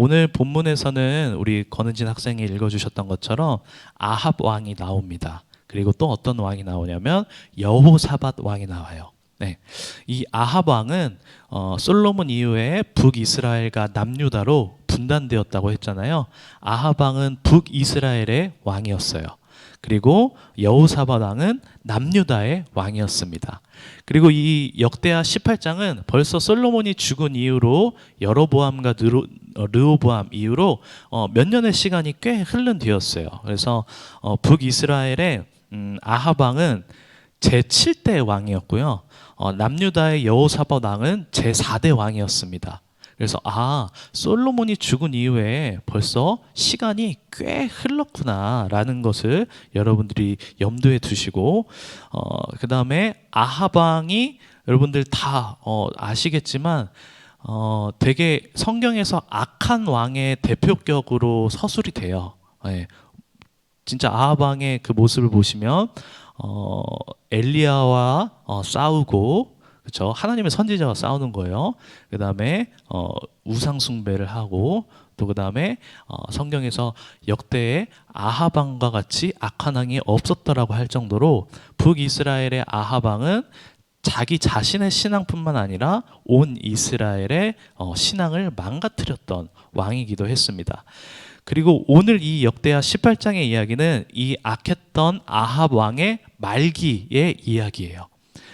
오늘 본문에서는 우리 권은진 학생이 읽어주셨던 것처럼 아합 왕이 나옵니다. 그리고 또 어떤 왕이 나오냐면 여호사밧 왕이 나와요. 네, 이 아합 왕은 솔로몬 이후에 북이스라엘과 남유다로 분단되었다고 했잖아요. 아합 왕은 북이스라엘의 왕이었어요. 그리고 여호사밧 왕은 남유다의 왕이었습니다. 그리고 이 역대하 18장은 벌써 솔로몬이 죽은 이후로 여로보암과 르호보암 이후로 몇 년의 시간이 꽤 흐른 뒤였어요. 그래서 북이스라엘의 아합 왕은 제7대 왕이었고요. 남유다의 여호사밧 왕은 제4대 왕이었습니다. 그래서 솔로몬이 죽은 이후에 벌써 시간이 꽤 흘렀구나라는 것을 여러분들이 염두에 두시고 그 다음에 아합 왕이 여러분들 다 아시겠지만 되게 성경에서 악한 왕의 대표격으로 서술이 돼요. 네. 진짜 아합 왕의 그 모습을 보시면 엘리야와 싸우고, 그렇죠? 하나님의 선지자와 싸우는 거예요. 그 다음에 우상 숭배를 하고, 또 그 다음에 성경에서 역대에 아합 왕과 같이 악한 왕이 없었더라고 할 정도로 북이스라엘의 아합 왕은 자기 자신의 신앙뿐만 아니라 온 이스라엘의 신앙을 망가뜨렸던 왕이기도 했습니다. 그리고 오늘 이 역대하 18장의 이야기는 이 악했던 아합 왕의 말기의 이야기예요.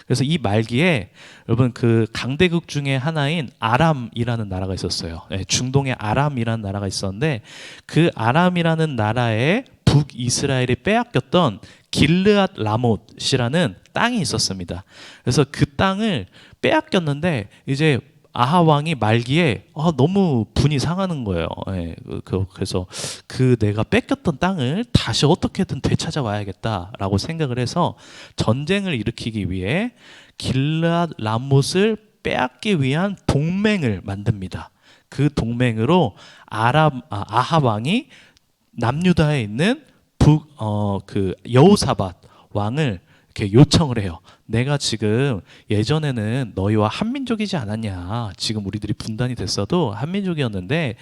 그래서 이 말기에 여러분 그 강대국 중에 하나인 아람이라는 나라가 있었어요. 중동의 아람이라는 나라가 있었는데 그 아람이라는 나라에 북이스라엘이 빼앗겼던 길르앗 라못이라는 땅이 있었습니다. 그래서 그 땅을 빼앗겼는데 이제 아합 왕이 말기에 너무 분이 상하는 거예요. 그래서 그 내가 뺏겼던 땅을 다시 어떻게든 되찾아와야겠다라고 생각을 해서 전쟁을 일으키기 위해 길르앗 라못을 빼앗기 위한 동맹을 만듭니다. 그 동맹으로 아합 왕이 남유다에 있는 그 여호사밧 왕을 이렇게 요청을 해요. 내가 지금 예전에는 너희와 한민족이지 않았냐. 지금 우리들이 분단이 됐어도 한민족이었는데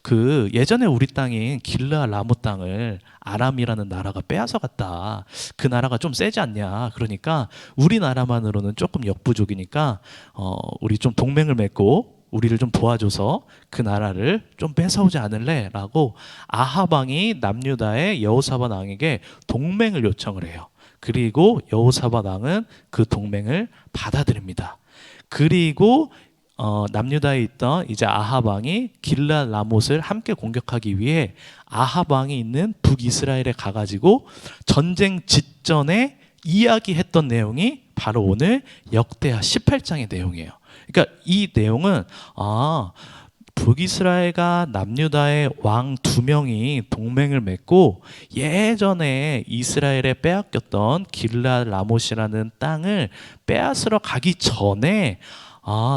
그 예전에 우리 땅인 길르앗 라못 땅을 아람이라는 나라가 빼앗아 갔다. 그 나라가 좀 세지 않냐. 그러니까 우리나라만으로는 조금 역부족이니까 우리 좀 동맹을 맺고 우리를 좀 도와줘서 그 나라를 좀 뺏어오지 않을래? 라고 아합 왕이 남유다의 여호사밧 왕에게 동맹을 요청을 해요. 그리고 여호사밧 왕은 그 동맹을 받아들입니다. 그리고 남유다에 있던 이제 아합 왕이 길르앗 라못을 함께 공격하기 위해 아합 왕이 있는 북이스라엘에 가가지고 전쟁 직전에 이야기했던 내용이 바로 오늘 역대하 18장의 내용이에요. 그러니까 이 내용은 북이스라엘과 남유다의 왕 2명이 동맹을 맺고 예전에 이스라엘에 빼앗겼던 길르앗 라못이라는 땅을 빼앗으러 가기 전에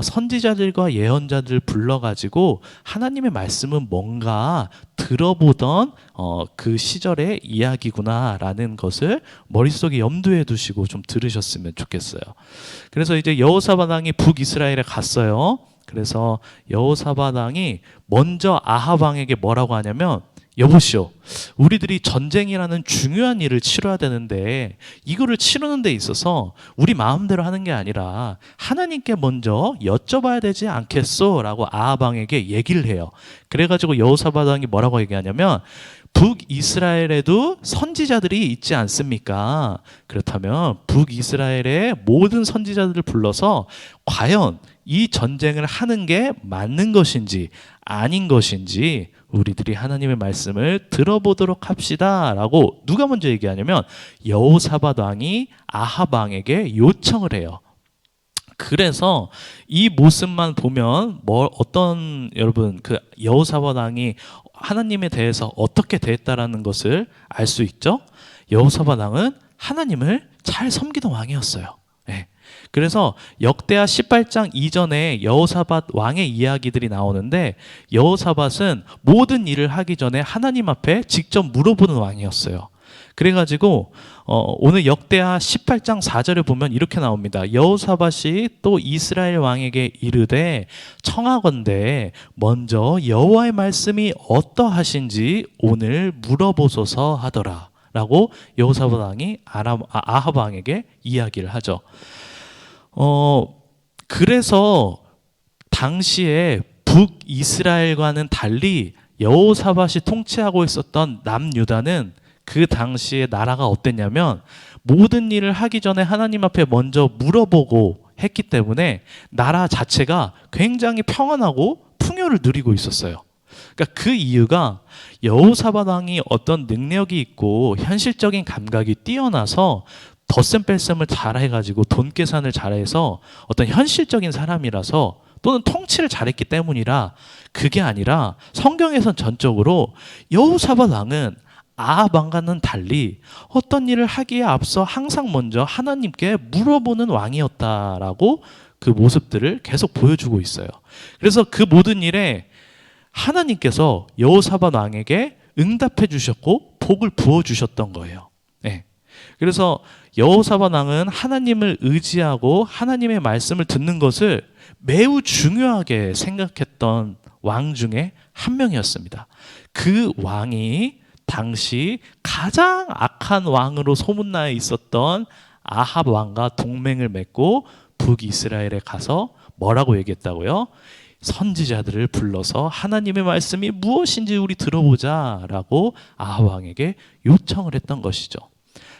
선지자들과 예언자들을 불러가지고 하나님의 말씀은 뭔가 들어보던 그 시절의 이야기구나라는 것을 머릿속에 염두에 두시고 좀 들으셨으면 좋겠어요. 그래서 이제 여호사밧 왕이 북이스라엘에 갔어요. 그래서 여호사밧 왕이 먼저 아합 왕에게 뭐라고 하냐면, 여보시오, 우리들이 전쟁이라는 중요한 일을 치러야 되는데 이거를 치르는 데 있어서 우리 마음대로 하는 게 아니라 하나님께 먼저 여쭤봐야 되지 않겠소? 라고 아합 왕에게 얘기를 해요. 그래가지고 여호사밧 왕이 뭐라고 얘기하냐면, 북이스라엘에도 선지자들이 있지 않습니까? 그렇다면 북이스라엘의 모든 선지자들을 불러서 과연 이 전쟁을 하는 게 맞는 것인지 아닌 것인지 우리들이 하나님의 말씀을 들어보도록 합시다 라고 누가 먼저 얘기하냐면 여호사밧 왕이 아합 왕에게 요청을 해요. 그래서 이 모습만 보면 여러분 그 여호사밧 왕이 하나님에 대해서 어떻게 대했다라는 것을 알 수 있죠. 여호사밧 왕은 하나님을 잘 섬기던 왕이었어요. 그래서 역대하 18장 이전에 여호사밧 왕의 이야기들이 나오는데 여호사밧은 모든 일을 하기 전에 하나님 앞에 직접 물어보는 왕이었어요. 그래가지고 오늘 역대하 18장 4절에 보면 이렇게 나옵니다. 여호사밧이 또 이스라엘 왕에게 이르되 청하건대 먼저 여호와의 말씀이 어떠하신지 오늘 물어보소서 하더라 라고 여호사밧 왕이 아합 왕에게 이야기를 하죠. 그래서 당시에 북이스라엘과는 달리 여호사밧이 통치하고 있었던 남유다는 그 당시에 나라가 어땠냐면 모든 일을 하기 전에 하나님 앞에 먼저 물어보고 했기 때문에 나라 자체가 굉장히 평안하고 풍요를 누리고 있었어요. 그러니까 그 이유가 여호사밧 왕이 어떤 능력이 있고 현실적인 감각이 뛰어나서 덧셈 뺄셈을 잘해가지고 돈 계산을 잘해서 어떤 현실적인 사람이라서 또는 통치를 잘했기 때문이라 그게 아니라 성경에선 전적으로 여호사밧 왕은 아합 왕과는 달리 어떤 일을 하기에 앞서 항상 먼저 하나님께 물어보는 왕이었다라고 그 모습들을 계속 보여주고 있어요. 그래서 그 모든 일에 하나님께서 여호사밧 왕에게 응답해 주셨고 복을 부어 주셨던 거예요. 네. 그래서 여호사밧 왕은 하나님을 의지하고 하나님의 말씀을 듣는 것을 매우 중요하게 생각했던 왕 중에 한 명이었습니다. 그 왕이 당시 가장 악한 왕으로 소문나 있었던 아합 왕과 동맹을 맺고 북이스라엘에 가서 뭐라고 얘기했다고요? 선지자들을 불러서 하나님의 말씀이 무엇인지 우리 들어보자 라고 아합 왕에게 요청을 했던 것이죠.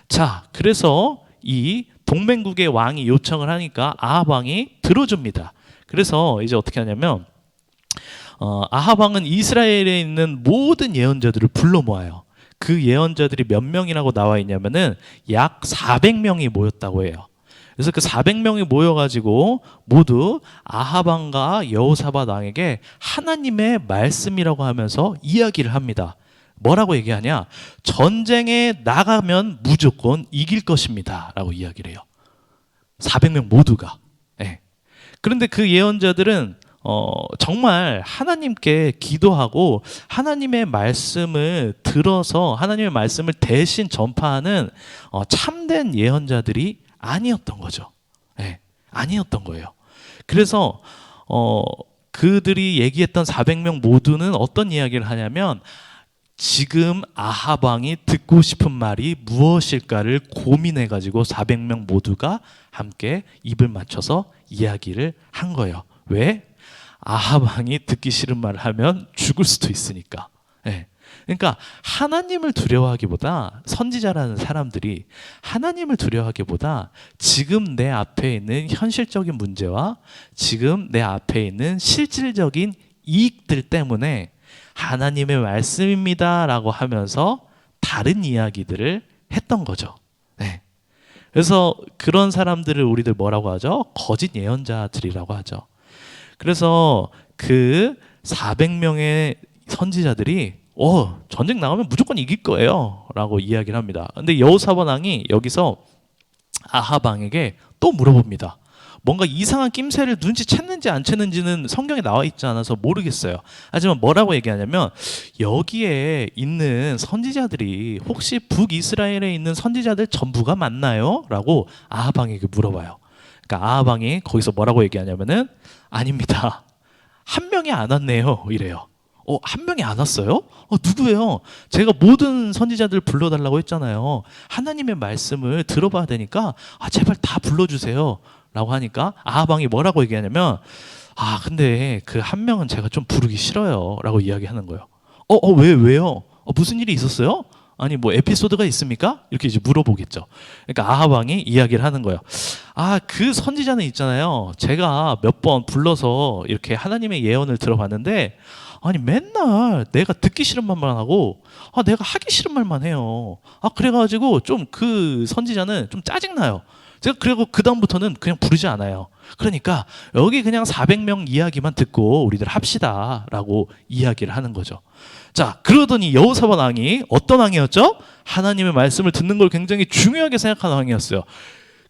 자, 그래서 이 동맹국의 왕이 요청을 하니까 아합 왕이 들어줍니다. 그래서 이제 어떻게 하냐면 아합 왕은 이스라엘에 있는 모든 예언자들을 불러 모아요. 그 예언자들이 몇 명이라고 나와 있냐면은 약 400명이 모였다고 해요. 그래서 그 400명이 모여가지고 모두 아합 왕과 여호사밧 왕에게 하나님의 말씀이라고 하면서 이야기를 합니다. 뭐라고 얘기하냐? 전쟁에 나가면 무조건 이길 것입니다 라고 이야기를 해요. 400명 모두가. 네. 그런데 그 예언자들은 정말 하나님께 기도하고 하나님의 말씀을 들어서 하나님의 말씀을 대신 전파하는 참된 예언자들이 아니었던 거죠. 네. 아니었던 거예요. 그래서 그들이 얘기했던 400명 모두는 어떤 이야기를 하냐면 지금 아합 왕이 듣고 싶은 말이 무엇일까를 고민해가지고 400명 모두가 함께 입을 맞춰서 이야기를 한 거예요. 왜? 아합 왕이 듣기 싫은 말을 하면 죽을 수도 있으니까. 네. 그러니까 하나님을 두려워하기보다 선지자라는 사람들이 하나님을 두려워하기보다 지금 내 앞에 있는 현실적인 문제와 지금 내 앞에 있는 실질적인 이익들 때문에 하나님의 말씀입니다 라고 하면서 다른 이야기들을 했던 거죠. 네. 그래서 그런 사람들을 우리들 뭐라고 하죠? 거짓 예언자들이라고 하죠. 그래서 그 400명의 선지자들이 전쟁 나가면 무조건 이길 거예요 라고 이야기를 합니다. 근데 여호사밧 왕이 여기서 아합 왕에게 또 물어봅니다. 뭔가 이상한 낌새를 눈치챘는지 안 챘는지는 성경에 나와 있지 않아서 모르겠어요. 하지만 뭐라고 얘기하냐면 여기에 있는 선지자들이 혹시 북이스라엘에 있는 선지자들 전부가 맞나요? 라고 아합 왕에게 물어봐요. 그러니까 아합 왕이 거기서 뭐라고 얘기하냐면은 아닙니다. 한 명이 안 왔네요. 이래요. 한 명이 안 왔어요? 누구예요? 제가 모든 선지자들 불러달라고 했잖아요. 하나님의 말씀을 들어봐야 되니까 제발 다 불러주세요 라고 하니까 아합 왕이 뭐라고 얘기하냐면 근데 그 한 명은 제가 좀 부르기 싫어요 라고 이야기하는 거예요. 왜요? 무슨 일이 있었어요? 아니 뭐 에피소드가 있습니까? 이렇게 이제 물어보겠죠. 그러니까 아합 왕이 이야기를 하는 거예요. 그 선지자는 있잖아요. 제가 몇 번 불러서 이렇게 하나님의 예언을 들어봤는데 아니 맨날 내가 듣기 싫은 말만 하고 내가 하기 싫은 말만 해요. 그래가지고 좀 그 선지자는 좀 짜증나요. 제가 그리고 그 다음부터는 그냥 부르지 않아요. 그러니까 여기 그냥 400명 이야기만 듣고 우리들 합시다 라고 이야기를 하는 거죠. 자, 그러더니 여호사밧 왕이 어떤 왕이었죠? 하나님의 말씀을 듣는 걸 굉장히 중요하게 생각하는 왕이었어요.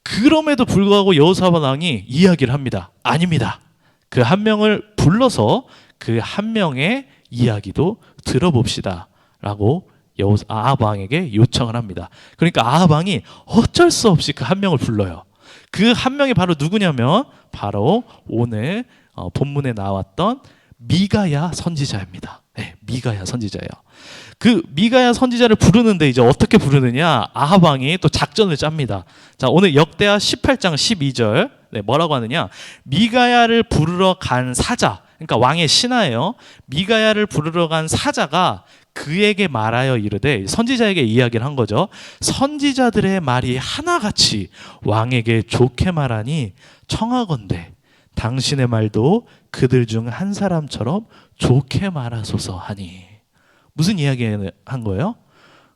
그럼에도 불구하고 여호사밧 왕이 이야기를 합니다. 아닙니다. 그 한 명을 불러서 그 한 명의 이야기도 들어봅시다 라고 아합 왕에게 요청을 합니다. 그러니까 아합 왕이 어쩔 수 없이 그 한 명을 불러요. 그 한 명이 바로 누구냐면 바로 오늘 본문에 나왔던 미가야 선지자입니다. 네, 미가야 선지자예요. 그 미가야 선지자를 부르는데 이제 어떻게 부르느냐? 아합 왕이 또 작전을 짭니다. 자, 오늘 역대하 18장 12절 네, 뭐라고 하느냐? 미가야를 부르러 간 사자, 그러니까 왕의 신하예요. 미가야를 부르러 간 사자가 그에게 말하여 이르되, 선지자에게 이야기를 한 거죠. 선지자들의 말이 하나같이 왕에게 좋게 말하니 청하건대 당신의 말도 그들 중 한 사람처럼 좋게 말하소서 하니. 무슨 이야기 한 거예요?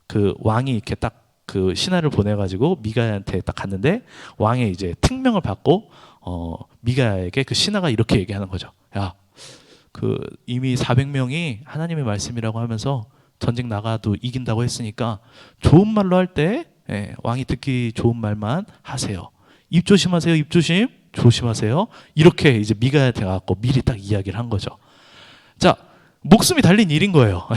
그 왕이 이렇게 딱 그 신하를 보내가지고 미가야한테 딱 갔는데 왕의 이제 특명을 받고 미가야에게 그 신하가 이렇게 얘기하는 거죠. 야, 그 이미 400명이 하나님의 말씀이라고 하면서 전쟁 나가도 이긴다고 했으니까 좋은 말로 할 때 왕이 듣기 좋은 말만 하세요. 입 조심하세요. 입 조심하세요. 이렇게 이제 미가야한테 가고 미리 딱 이야기를 한 거죠. 자, 목숨이 달린 일인 거예요.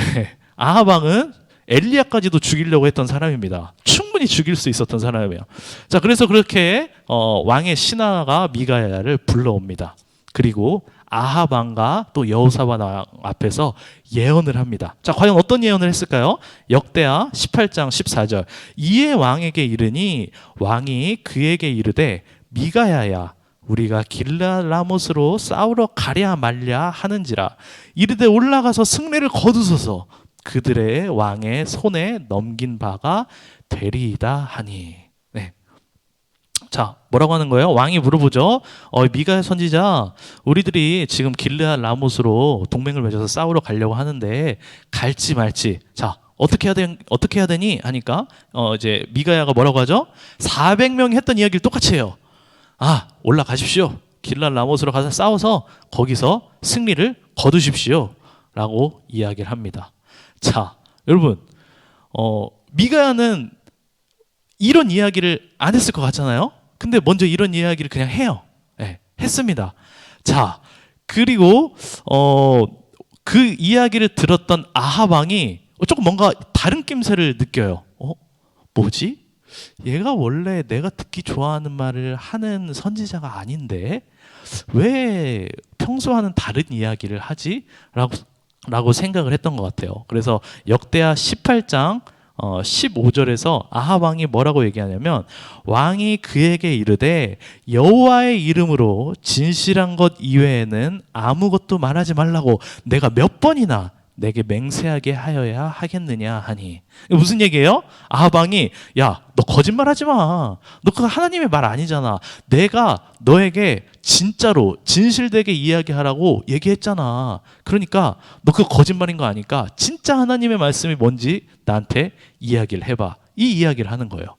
아합 왕은 엘리야까지도 죽이려고 했던 사람입니다. 충분히 죽일 수 있었던 사람이에요. 자, 그래서 그렇게 왕의 신하가 미가야를 불러옵니다. 그리고 아합 왕과 또 여호사밧 왕 앞에서 예언을 합니다. 자, 과연 어떤 예언을 했을까요? 역대하 18장 14절. 이에 왕에게 이르니 왕이 그에게 이르되 미가야야, 우리가 길르앗 라못으로 싸우러 가랴 말랴 하는지라. 이르되 올라가서 승리를 거두소서. 그들의 왕의 손에 넘긴 바가 되리이다 하니. 네. 자, 뭐라고 하는 거예요? 왕이 물어보죠. 미가야 선지자, 우리들이 지금 길르앗 라못으로 동맹을 맺어서 싸우러 가려고 하는데 갈지 말지. 자, 어떻게 해야 되니? 하니까 이제 미가야가 뭐라고 하죠? 400명이 했던 이야기를 똑같이 해요. 아, 올라가십시오. 길르앗 라못으로 가서 싸워서 거기서 승리를 거두십시오. 라고 이야기를 합니다. 자, 여러분, 미가야는 이런 이야기를 안 했을 것 같잖아요. 근데 먼저 이런 이야기를 그냥 해요. 네, 했습니다. 자, 그리고 그 이야기를 들었던 아합 왕이 조금 뭔가 다른 낌새를 느껴요. 뭐지? 얘가 원래 내가 듣기 좋아하는 말을 하는 선지자가 아닌데 왜 평소와는 다른 이야기를 하지? 라고 생각을 했던 것 같아요. 그래서 역대하 18장 15절에서 아합 왕이 뭐라고 얘기하냐면, 왕이 그에게 이르되 여호와의 이름으로 진실한 것 이외에는 아무것도 말하지 말라고 내가 몇 번이나 내게 맹세하게 하여야 하겠느냐 하니. 무슨 얘기예요? 아합 왕이, 야, 너 거짓말하지 마. 너 그거 하나님의 말 아니잖아. 내가 너에게 진짜로 진실되게 이야기하라고 얘기했잖아. 그러니까 너 그거 거짓말인 거 아니까 진짜 하나님의 말씀이 뭔지 나한테 이야기를 해봐. 이 이야기를 하는 거예요.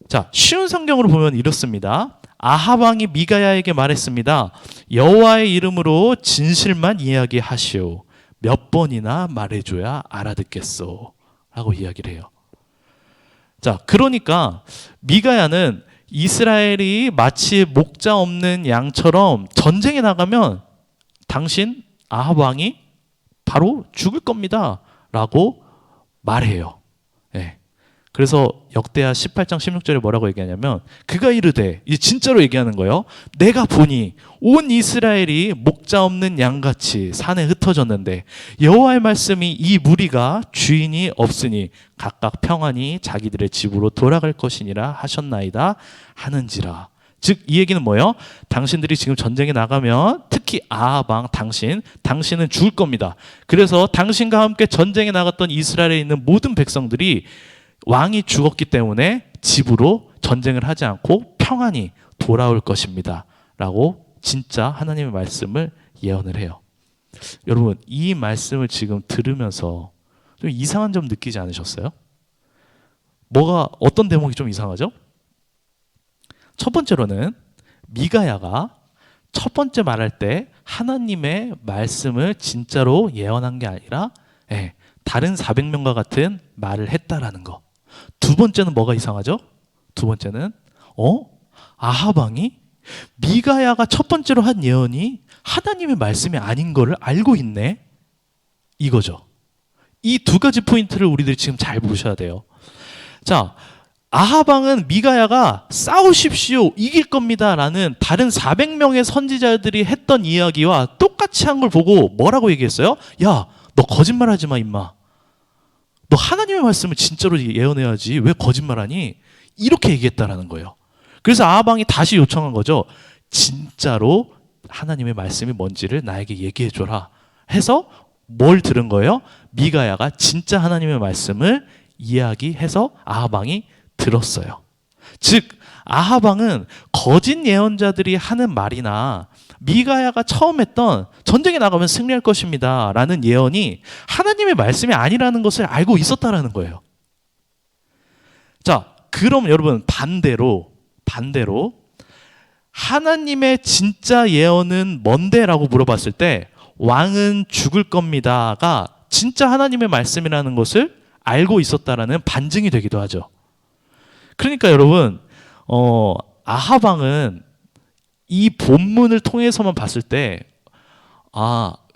자, 쉬운 성경으로 보면 이렇습니다. 아합 왕이 미가야에게 말했습니다. 여호와의 이름으로 진실만 이야기하시오. 몇 번이나 말해줘야 알아듣겠소. 라고 이야기를 해요. 자, 그러니까 미가야는 이스라엘이 마치 목자 없는 양처럼 전쟁에 나가면 당신 아합 왕이 바로 죽을 겁니다. 라고 말해요. 네. 그래서 역대하 18장 16절에 뭐라고 얘기하냐면, 그가 이르되, 이제 진짜로 얘기하는 거예요. 내가 보니 온 이스라엘이 목자 없는 양같이 산에 흩어졌는데 여호와의 말씀이 이 무리가 주인이 없으니 각각 평안히 자기들의 집으로 돌아갈 것이니라 하셨나이다 하는지라. 즉 이 얘기는 뭐예요? 당신들이 지금 전쟁에 나가면 특히 아합 왕 당신은 죽을 겁니다. 그래서 당신과 함께 전쟁에 나갔던 이스라엘에 있는 모든 백성들이 왕이 죽었기 때문에 집으로 전쟁을 하지 않고 평안히 돌아올 것입니다. 라고 진짜 하나님의 말씀을 예언을 해요. 여러분, 이 말씀을 지금 들으면서 좀 이상한 점 느끼지 않으셨어요? 어떤 대목이 좀 이상하죠? 첫 번째로는 미가야가 첫 번째 말할 때 하나님의 말씀을 진짜로 예언한 게 아니라 다른 400명과 같은 말을 했다라는 거. 두 번째는 뭐가 이상하죠? 두 번째는 아합 왕이 미가야가 첫 번째로 한 예언이 하나님의 말씀이 아닌 거를 알고 있네, 이거죠. 이 두 가지 포인트를 우리들이 지금 잘 보셔야 돼요. 자, 아하방은 미가야가 싸우십시오, 이길 겁니다 라는 다른 400명의 선지자들이 했던 이야기와 똑같이 한 걸 보고 뭐라고 얘기했어요? 야, 너 거짓말하지 마 임마. 너 하나님의 말씀을 진짜로 예언해야지 왜 거짓말하니? 이렇게 얘기했다라는 거예요. 그래서 아하방이 다시 요청한 거죠. 진짜로 하나님의 말씀이 뭔지를 나에게 얘기해줘라 해서 뭘 들은 거예요? 미가야가 진짜 하나님의 말씀을 이야기해서 아하방이 들었어요. 즉 아하방은 거짓 예언자들이 하는 말이나 미가야가 처음 했던 전쟁에 나가면 승리할 것입니다 라는 예언이 하나님의 말씀이 아니라는 것을 알고 있었다라는 거예요. 자, 그럼 여러분 반대로 하나님의 진짜 예언은 뭔데? 라고 물어봤을 때 왕은 죽을 겁니다가 진짜 하나님의 말씀이라는 것을 알고 있었다라는 반증이 되기도 하죠. 그러니까 여러분 아하방은 이 본문을 통해서만 봤을 때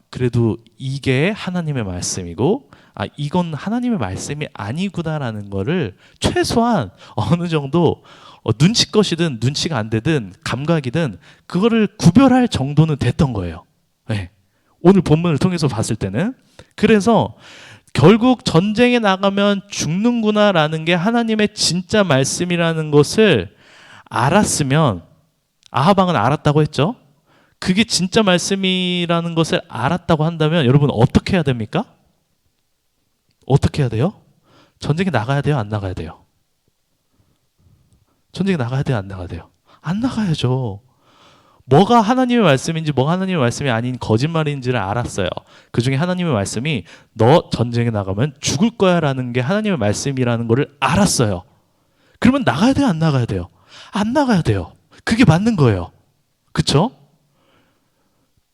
그래도 이게 하나님의 말씀이고 이건 하나님의 말씀이 아니구나라는 거를 최소한 어느 정도 눈치껏이든 눈치가 안 되든 감각이든 그거를 구별할 정도는 됐던 거예요. 네. 오늘 본문을 통해서 봤을 때는. 그래서 결국 전쟁에 나가면 죽는구나라는 게 하나님의 진짜 말씀이라는 것을 알았으면 아하방은 알았다고 했죠. 그게 진짜 말씀이라는 것을 알았다고 한다면 여러분 어떻게 해야 됩니까? 어떻게 해야 돼요? 전쟁에 나가야 돼요? 안 나가야 돼요? 전쟁에 나가야 돼요? 안 나가야 돼요? 안 나가야죠. 뭐가 하나님의 말씀인지 뭐가 하나님의 말씀이 아닌 거짓말인지를 알았어요. 그 중에 하나님의 말씀이 너 전쟁에 나가면 죽을 거야 라는 게 하나님의 말씀이라는 거를 알았어요. 그러면 나가야 돼요? 안 나가야 돼요? 안 나가야 돼요. 그게 맞는 거예요. 그쵸?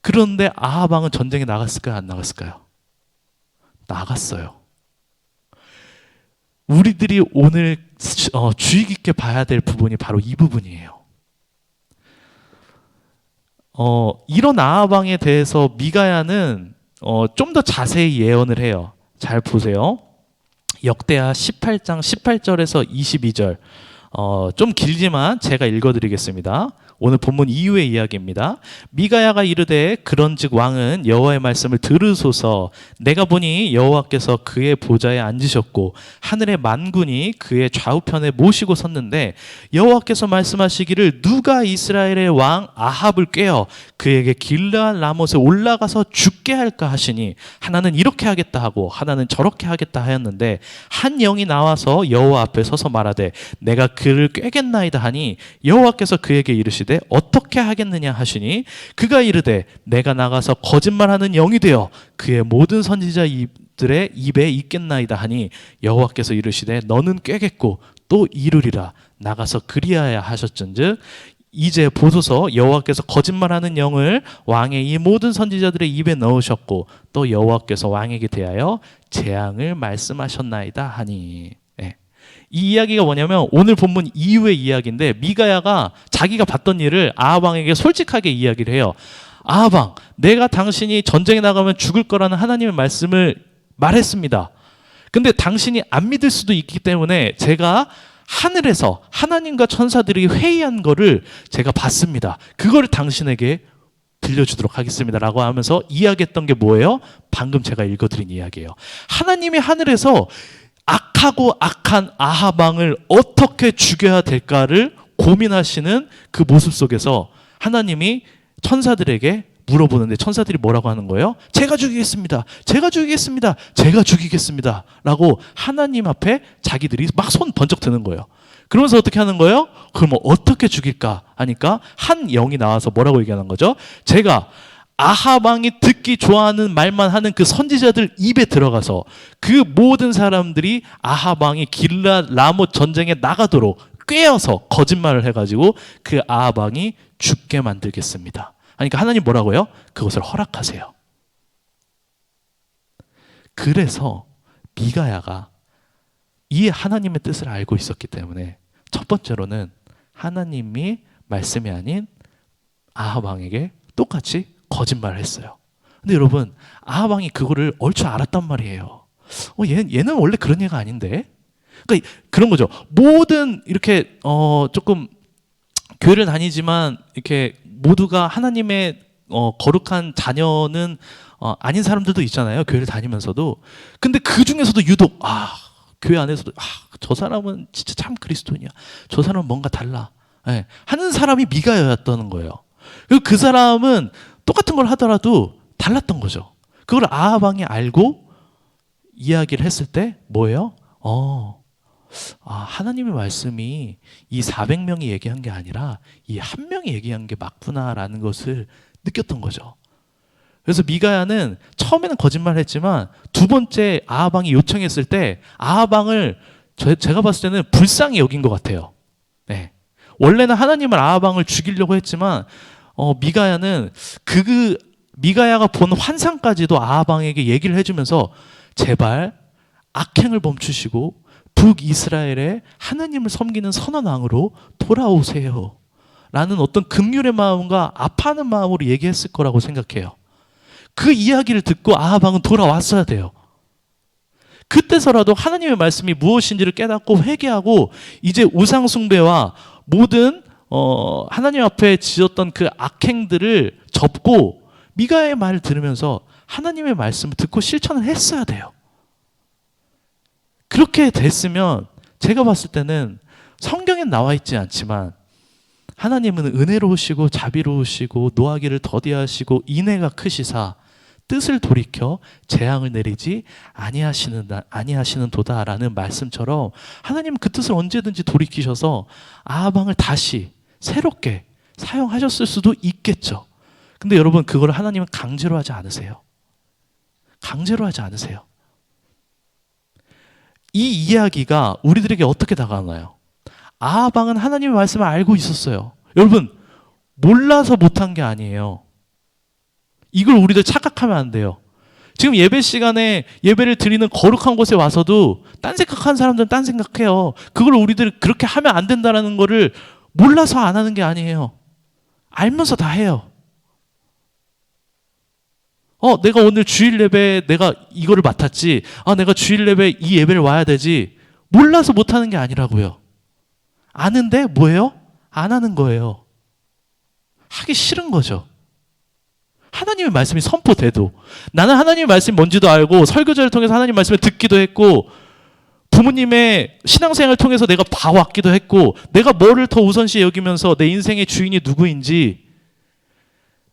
그런데 아하방은 전쟁에 나갔을까요? 안 나갔을까요? 나갔어요. 우리들이 오늘 주의 깊게 봐야 될 부분이 바로 이 부분이에요. 이런 아하방에 대해서 미가야는 좀 더 자세히 예언을 해요. 잘 보세요. 역대하 18장 18절에서 22절. 좀 길지만 제가 읽어드리겠습니다. 오늘 본문 이후의 이야기입니다. 미가야가 이르되 그런즉 왕은 여호와의 말씀을 들으소서. 내가 보니 여호와께서 그의 보좌에 앉으셨고 하늘의 만군이 그의 좌우편에 모시고 섰는데 여호와께서 말씀하시기를 누가 이스라엘의 왕 아합을 꾀어 그에게 길르앗 라못에 올라가서 죽게 할까 하시니 하나는 이렇게 하겠다 하고 하나는 저렇게 하겠다 하였는데 한 영이 나와서 여호와 앞에 서서 말하되 내가 그를 꾀겠나이다 하니 여호와께서 그에게 이르시되 어떻게 하겠느냐 하시니 그가 이르되 내가 나가서 거짓말하는 영이 되어 그의 모든 선지자들의 입에 있겠나이다 하니 여호와께서 이르시되 너는 꾀겠고 또 이루리라 나가서 그리하여 하셨은즉 이제 보소서 여호와께서 거짓말하는 영을 왕의 이 모든 선지자들의 입에 넣으셨고 또 여호와께서 왕에게 대하여 재앙을 말씀하셨나이다 하니. 이 이야기가 뭐냐면 오늘 본문 이후의 이야기인데 미가야가 자기가 봤던 일을 아하방에게 솔직하게 이야기를 해요. 아하방, 내가 당신이 전쟁에 나가면 죽을 거라는 하나님의 말씀을 말했습니다. 근데 당신이 안 믿을 수도 있기 때문에 제가 하늘에서 하나님과 천사들이 회의한 거를 제가 봤습니다. 그걸 당신에게 들려주도록 하겠습니다 라고 하면서 이야기했던 게 뭐예요? 방금 제가 읽어드린 이야기예요. 하나님이 하늘에서 악하고 악한 아하방을 어떻게 죽여야 될까를 고민하시는 그 모습 속에서 하나님이 천사들에게 물어보는데 천사들이 뭐라고 하는 거예요? 제가 죽이겠습니다. 제가 죽이겠습니다. 제가 죽이겠습니다. 라고 하나님 앞에 자기들이 막 손 번쩍 드는 거예요. 그러면서 어떻게 하는 거예요? 그럼 어떻게 죽일까 하니까 한 영이 나와서 뭐라고 얘기하는 거죠? 제가 아하방이 듣기 좋아하는 말만 하는 그 선지자들 입에 들어가서 그 모든 사람들이 아하방이 길르앗 라못 전쟁에 나가도록 꾀어서 거짓말을 해가지고 그 아하방이 죽게 만들겠습니다. 그러니까 하나님 뭐라고요? 그것을 허락하세요. 그래서 미가야가 이 하나님의 뜻을 알고 있었기 때문에 첫 번째로는 하나님이 말씀이 아닌 아하방에게 똑같이 거짓말을 했어요. 근데 여러분 아하방이 그거를 얼추 알았단 말이에요. 얘는 원래 그런 애가 아닌데. 그러니까 그런 거죠. 모든 이렇게 조금 교회를 다니지만 이렇게 모두가 하나님의 거룩한 자녀는 아닌 사람들도 있잖아요. 교회를 다니면서도. 근데 그 중에서도 유독 교회 안에서도 저 사람은 진짜 참 그리스도인이야. 저 사람은 뭔가 달라. 예, 하는 사람이 미가야였다는 거예요. 그리고 그 사람은 똑같은 걸 하더라도 달랐던 거죠. 그걸 아하방이 알고 이야기를 했을 때 뭐예요? 하나님의 말씀이 이 400명이 얘기한 게 아니라 이 한 명이 얘기한 게 맞구나라는 것을 느꼈던 거죠. 그래서 미가야는 처음에는 거짓말했지만 두 번째 아하방이 요청했을 때 아하방을 제가 봤을 때는 불쌍히 여긴 것 같아요. 네. 원래는 하나님은 아하방을 죽이려고 했지만 미가야는 미가야가 본 환상까지도 아하방에게 얘기를 해주면서 제발 악행을 멈추시고 북이스라엘의 하나님을 섬기는 선한 왕으로 돌아오세요 라는 어떤 긍휼의 마음과 아파하는 마음으로 얘기했을 거라고 생각해요. 그 이야기를 듣고 아하방은 돌아왔어야 돼요. 그때서라도 하나님의 말씀이 무엇인지를 깨닫고 회개하고 이제 우상 숭배와 모든 하나님 앞에 지었던 그 악행들을 접고 미가의 말을 들으면서 하나님의 말씀을 듣고 실천을 했어야 돼요. 그렇게 됐으면 제가 봤을 때는 성경엔 나와 있지 않지만 하나님은 은혜로우시고 자비로우시고 노하기를 더디하시고 인애가 크시사 뜻을 돌이켜 재앙을 내리지 아니하시는 도다라는 말씀처럼 하나님은 그 뜻을 언제든지 돌이키셔서 아하방을 다시 새롭게 사용하셨을 수도 있겠죠. 근데 여러분 그걸 하나님은 강제로 하지 않으세요. 강제로 하지 않으세요. 이 이야기가 우리들에게 어떻게 다가오나요? 아하방은 하나님의 말씀을 알고 있었어요. 여러분 몰라서 못한 게 아니에요. 이걸 우리들 착각하면 안 돼요. 지금 예배 시간에 예배를 드리는 거룩한 곳에 와서도 딴 생각하는 사람들은 딴 생각해요. 그걸 우리들 그렇게 하면 안 된다는 거를 몰라서 안 하는 게 아니에요. 알면서 다 해요. 내가 오늘 주일 예배 내가 이거를 맡았지. 내가 주일 예배 이 예배를 와야 되지. 몰라서 못하는 게 아니라고요. 아는데 뭐예요? 안 하는 거예요. 하기 싫은 거죠. 하나님의 말씀이 선포돼도 나는 하나님의 말씀이 뭔지도 알고 설교자를 통해서 하나님의 말씀을 듣기도 했고 부모님의 신앙생활을 통해서 내가 봐왔기도 했고 내가 뭐를 더 우선시 여기면서 내 인생의 주인이 누구인지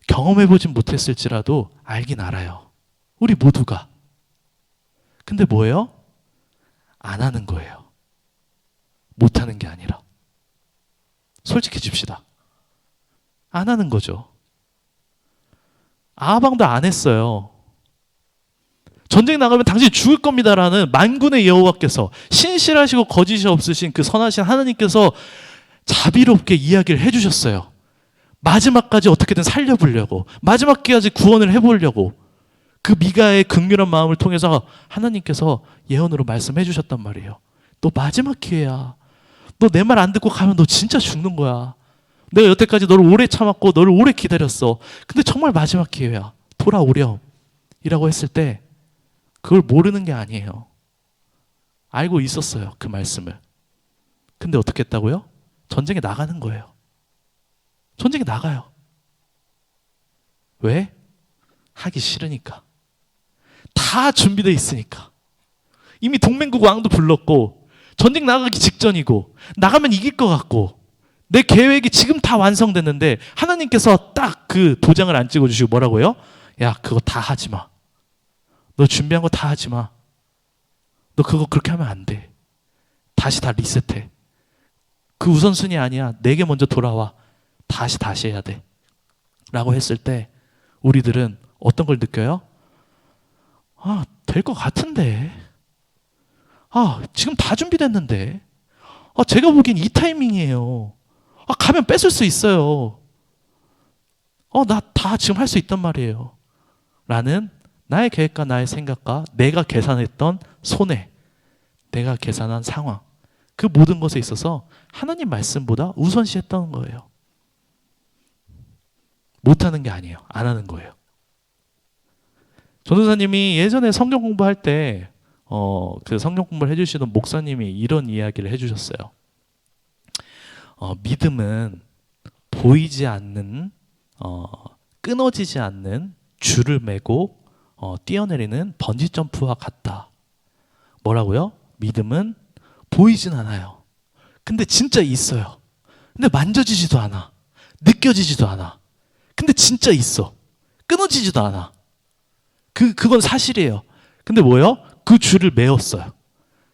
경험해보진 못했을지라도 알긴 알아요. 우리 모두가. 근데 뭐예요? 안 하는 거예요. 못하는 게 아니라. 솔직해집시다. 안 하는 거죠. 아하방도 안 했어요. 전쟁 나가면 당신 죽을 겁니다라는 만군의 여호와께서 신실하시고 거짓이 없으신 그 선하신 하나님께서 자비롭게 이야기를 해주셨어요. 마지막까지 어떻게든 살려보려고 마지막까지 구원을 해보려고 그 미가의 긍휼한 마음을 통해서 하나님께서 예언으로 말씀해 주셨단 말이에요. 너 마지막 기회야. 너 내 말 안 듣고 가면 너 진짜 죽는 거야. 내가 여태까지 너를 오래 참았고 너를 오래 기다렸어. 근데 정말 마지막 기회야. 돌아오렴 이라고 했을 때 그걸 모르는 게 아니에요. 알고 있었어요. 그 말씀을. 근데 어떻게 했다고요? 전쟁에 나가는 거예요. 전쟁에 나가요. 왜? 하기 싫으니까. 다 준비되어 있으니까. 이미 동맹국 왕도 불렀고 전쟁 나가기 직전이고 나가면 이길 것 같고 내 계획이 지금 다 완성됐는데 하나님께서 딱 그 도장을 안 찍어주시고 뭐라고요? 야 그거 다 하지 마. 너 준비한 거 다 하지 마. 너 그거 그렇게 하면 안 돼. 다시 다 리셋해. 그 우선순위 아니야. 내게 먼저 돌아와. 다시 해야 돼. 라고 했을 때 우리들은 어떤 걸 느껴요? 될 것 같은데. 지금 다 준비됐는데. 제가 보기엔 이 타이밍이에요. 가면 뺏을 수 있어요. 나 다 지금 할 수 있단 말이에요. 라는 나의 계획과 나의 생각과 내가 계산했던 손해, 내가 계산한 상황, 그 모든 것에 있어서 하나님 말씀보다 우선시했던 거예요. 못하는 게 아니에요. 안 하는 거예요. 전도사님이 예전에 성경 공부할 때 그 성경 공부를 해주시던 목사님이 이런 이야기를 해주셨어요. 믿음은 보이지 않는 끊어지지 않는 줄을 메고 뛰어내리는 번지 점프와 같다. 뭐라고요? 믿음은 보이진 않아요. 근데 진짜 있어요. 근데 만져지지도 않아. 느껴지지도 않아. 근데 진짜 있어. 끊어지지도 않아. 그건 사실이에요. 근데 뭐예요? 그 줄을 메었어요.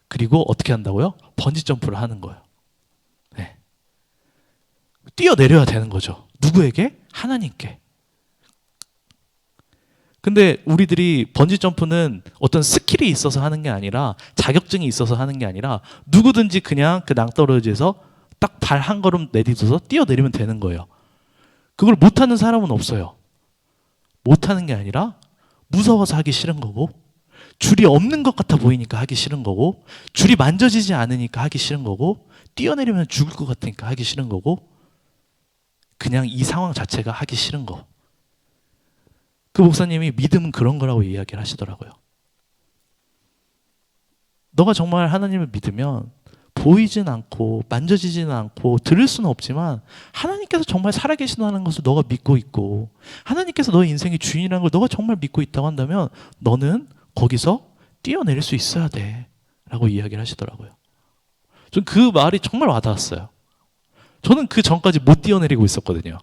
그리고 어떻게 한다고요? 번지 점프를 하는 거예요. 네. 뛰어내려야 되는 거죠. 누구에게? 하나님께. 근데 우리들이 번지 점프는 어떤 스킬이 있어서 하는 게 아니라, 자격증이 있어서 하는 게 아니라, 누구든지 그냥 그 낭떠러지에서 딱 발 한 걸음 내딛어서 뛰어내리면 되는 거예요. 그걸 못하는 사람은 없어요. 못하는 게 아니라 무서워서 하기 싫은 거고, 줄이 없는 것 같아 보이니까 하기 싫은 거고, 줄이 만져지지 않으니까 하기 싫은 거고, 뛰어내리면 죽을 것 같으니까 하기 싫은 거고, 그냥 이 상황 자체가 하기 싫은 거. 그 목사님이 믿음은 그런 거라고 이야기를 하시더라고요. 너가 정말 하나님을 믿으면 보이진 않고 만져지지는 않고 들을 수는 없지만 하나님께서 정말 살아계신다는 것을 너가 믿고 있고, 하나님께서 너의 인생의 주인이라는 걸 너가 정말 믿고 있다고 한다면 너는 거기서 뛰어내릴 수 있어야 돼 라고 이야기를 하시더라고요. 전 그 말이 정말 와닿았어요. 저는 그 전까지 못 뛰어내리고 있었거든요.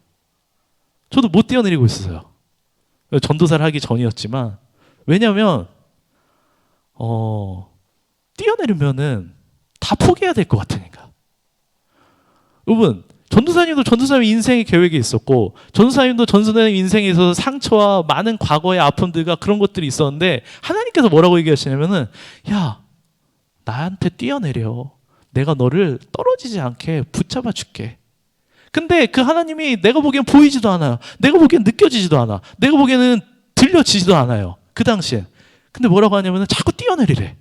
저도 못 뛰어내리고 있었어요. 전도사를 하기 전이었지만, 왜냐하면 뛰어내리면은 다 포기해야 될 것 같으니까. 여러분, 전도사님도 전도사님 인생의 계획이 있었고, 전도사님도 전도사님 인생에 있어서 상처와 많은 과거의 아픔들과 그런 것들이 있었는데, 하나님께서 뭐라고 얘기하시냐면은, 야, 나한테 뛰어내려. 내가 너를 떨어지지 않게 붙잡아 줄게. 근데 그 하나님이 내가 보기엔 보이지도 않아요. 내가 보기엔 느껴지지도 않아. 내가 보기에는 들려지지도 않아요. 그 당시엔. 근데 뭐라고 하냐면 자꾸 뛰어내리래.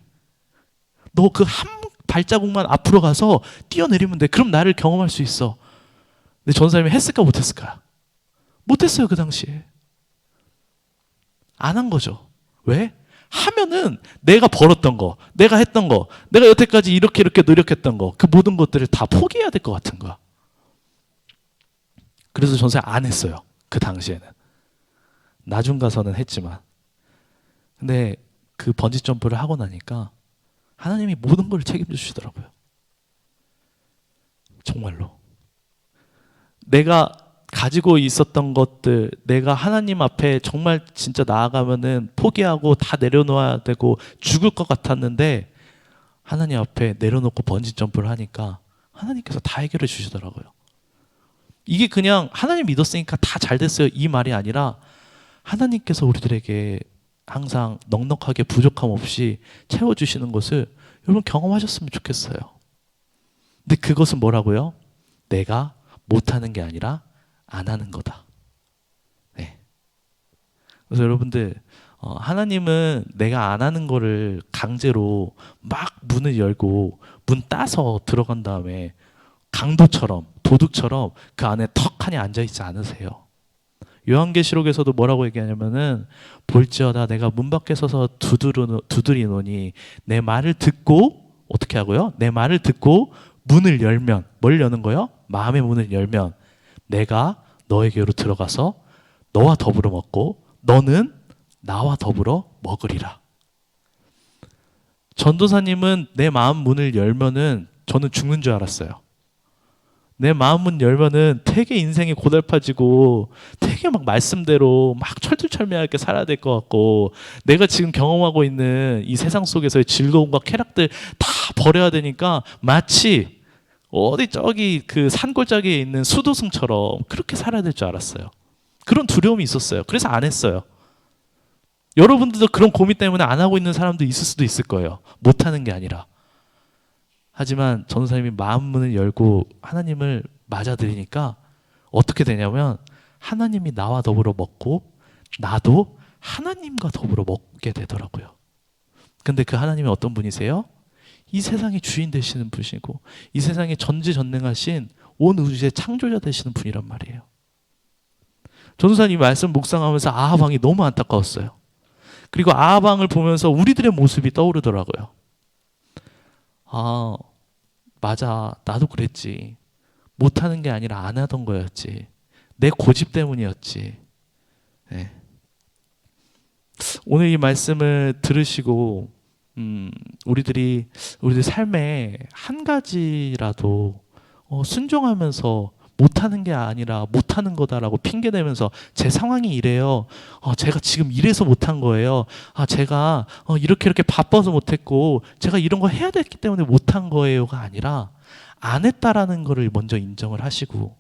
너 그 한 발자국만 앞으로 가서 뛰어내리면 돼. 그럼 나를 경험할 수 있어. 근데 전사님이 했을까 못했을까? 못했어요. 그 당시에. 안 한 거죠. 왜? 하면은 내가 벌었던 거, 내가 했던 거, 내가 여태까지 이렇게 노력했던 거, 그 모든 것들을 다 포기해야 될 것 같은 거야. 그래서 전사님 안 했어요. 그 당시에는. 나중 가서는 했지만. 근데 그 번지 점프를 하고 나니까 하나님이 모든 걸 책임져 주시더라고요. 정말로. 내가 가지고 있었던 것들, 내가 하나님 앞에 정말 진짜 나아가면은 포기하고 다 내려놓아야 되고 죽을 것 같았는데, 하나님 앞에 내려놓고 번지 점프를 하니까 하나님께서 다 해결해 주시더라고요. 이게 그냥 하나님 믿었으니까 다 잘 됐어요 이 말이 아니라, 하나님께서 우리들에게 항상 넉넉하게 부족함 없이 채워주시는 것을 여러분 경험하셨으면 좋겠어요. 근데 그것은 뭐라고요? 내가 못하는 게 아니라 안 하는 거다. 네. 그래서 여러분들, 하나님은 내가 안 하는 거를 강제로 막 문을 열고 문 따서 들어간 다음에 강도처럼, 도둑처럼 그 안에 턱하니 앉아있지 않으세요. 요한계시록에서도 뭐라고 얘기하냐면은, 볼지어다 내가 문 밖에 서서 두드리노니 내 말을 듣고, 어떻게 하고요? 내 말을 듣고 문을 열면, 뭘 여는 거요? 마음의 문을 열면 내가 너에게로 들어가서 너와 더불어 먹고 너는 나와 더불어 먹으리라. 전도사님은 내 마음 문을 열면은 저는 죽는 줄 알았어요. 내 마음 문 열면은 되게 인생이 고달파지고 되게 막 말씀대로 막 철두철미하게 살아야 될 것 같고, 내가 지금 경험하고 있는 이 세상 속에서의 즐거움과 쾌락들 다 버려야 되니까 마치 어디 저기 그 산골짜기에 있는 수도승처럼 그렇게 살아야 될 줄 알았어요. 그런 두려움이 있었어요. 그래서 안 했어요. 여러분들도 그런 고민 때문에 안 하고 있는 사람도 있을 수도 있을 거예요. 못하는 게 아니라. 하지만 전도사님이 마음 문을 열고 하나님을 맞아들이니까 어떻게 되냐면, 하나님이 나와 더불어 먹고 나도 하나님과 더불어 먹게 되더라고요. 근데 그 하나님이 어떤 분이세요? 이 세상의 주인 되시는 분이고 이 세상에 전지전능하신 온 우주의 창조자 되시는 분이란 말이에요. 전도사님 말씀 묵상하면서 아하 왕이 너무 안타까웠어요. 그리고 아합 왕을 보면서 우리들의 모습이 떠오르더라고요. 아, 맞아. 나도 그랬지. 못하는 게 아니라 안 하던 거였지. 내 고집 때문이었지. 네. 오늘 이 말씀을 들으시고 우리들 삶에 한 가지라도 순종하면서 못하는 게 아니라 못하는 거다라고 핑계대면서 제 상황이 이래요. 제가 지금 이래서 못한 거예요. 제가 이렇게 바빠서 못했고 제가 이런 거 해야 됐기 때문에 못한 거예요가 아니라 안 했다라는 거를 먼저 인정을 하시고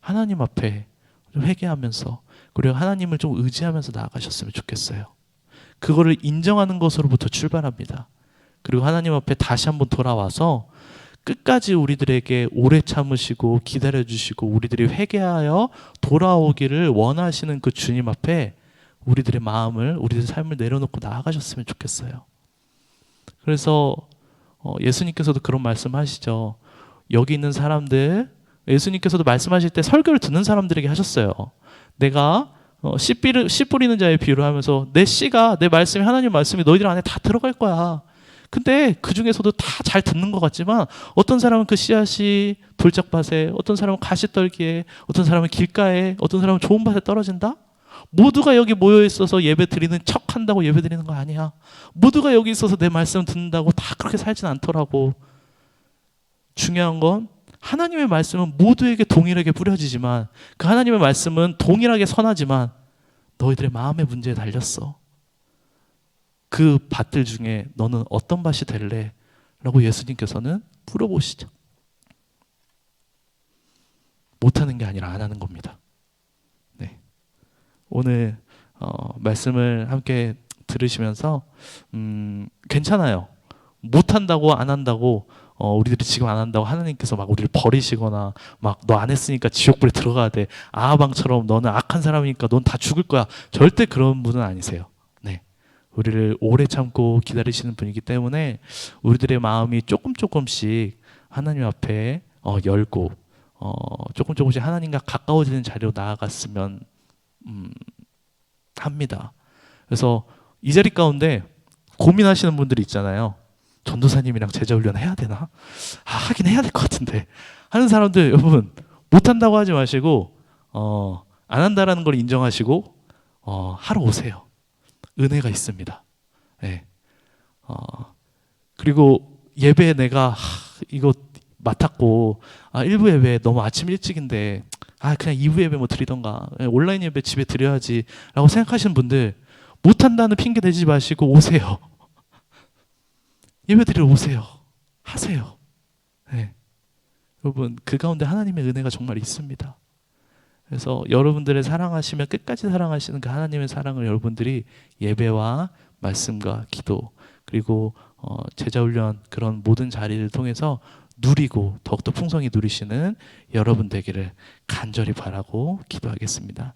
하나님 앞에 좀 회개하면서 그리고 하나님을 좀 의지하면서 나아가셨으면 좋겠어요. 그거를 인정하는 것으로부터 출발합니다. 그리고 하나님 앞에 다시 한번 돌아와서 끝까지 우리들에게 오래 참으시고 기다려주시고 우리들이 회개하여 돌아오기를 원하시는 그 주님 앞에 우리들의 마음을 우리들의 삶을 내려놓고 나아가셨으면 좋겠어요. 그래서 예수님께서도 그런 말씀하시죠. 여기 있는 사람들, 예수님께서도 말씀하실 때 설교를 듣는 사람들에게 하셨어요. 내가 씨 뿌리는 자의 비유를 하면서 내 씨가, 내 말씀이, 하나님 말씀이 너희들 안에 다 들어갈 거야. 근데 그 중에서도 다 잘 듣는 것 같지만 어떤 사람은 그 씨앗이 돌짝밭에, 어떤 사람은 가시떨기에, 어떤 사람은 길가에, 어떤 사람은 좋은 밭에 떨어진다? 모두가 여기 모여 있어서 예배 드리는 척 한다고 예배 드리는 거 아니야. 모두가 여기 있어서 내 말씀 듣는다고 다 그렇게 살진 않더라고. 중요한 건 하나님의 말씀은 모두에게 동일하게 뿌려지지만 그 하나님의 말씀은 동일하게 선하지만 너희들의 마음의 문제에 달렸어. 그 밭들 중에 너는 어떤 밭이 될래? 라고 예수님께서는 물어보시죠. 못하는 게 아니라 안 하는 겁니다. 네. 오늘 말씀을 함께 들으시면서 괜찮아요. 못한다고 안 한다고 우리들이 지금 안 한다고 하나님께서 막 우리를 버리시거나 막 너 안 했으니까 지옥불에 들어가야 돼. 아하방처럼 너는 악한 사람이니까 넌 다 죽을 거야. 절대 그런 분은 아니세요. 네. 우리를 오래 참고 기다리시는 분이기 때문에 우리들의 마음이 조금씩 하나님 앞에 열고 조금씩 하나님과 가까워지는 자리로 나아갔으면 합니다. 그래서 이 자리 가운데 고민하시는 분들이 있잖아요. 전도사님이랑 제자훈련 해야 되나? 하긴 해야 될 것 같은데 하는 사람들, 여러분 못한다고 하지 마시고 안 한다라는 걸 인정하시고 하러 오세요. 은혜가 있습니다. 네. 그리고 예배에 내가 이거 맡았고 1부 예배 너무 아침 일찍인데 그냥 2부 예배 뭐 드리던가 온라인 예배 집에 드려야지 라고 생각하시는 분들, 못한다는 핑계 대지 마시고 오세요. 예배 드리러 오세요. 하세요. 네. 여러분 그 가운데 하나님의 은혜가 정말 있습니다. 그래서 여러분들의 사랑하시면 끝까지 사랑하시는 그 하나님의 사랑을 여러분들이 예배와 말씀과 기도 그리고 제자훈련 그런 모든 자리를 통해서 누리고 더욱더 풍성히 누리시는 여러분 되기를 간절히 바라고 기도하겠습니다.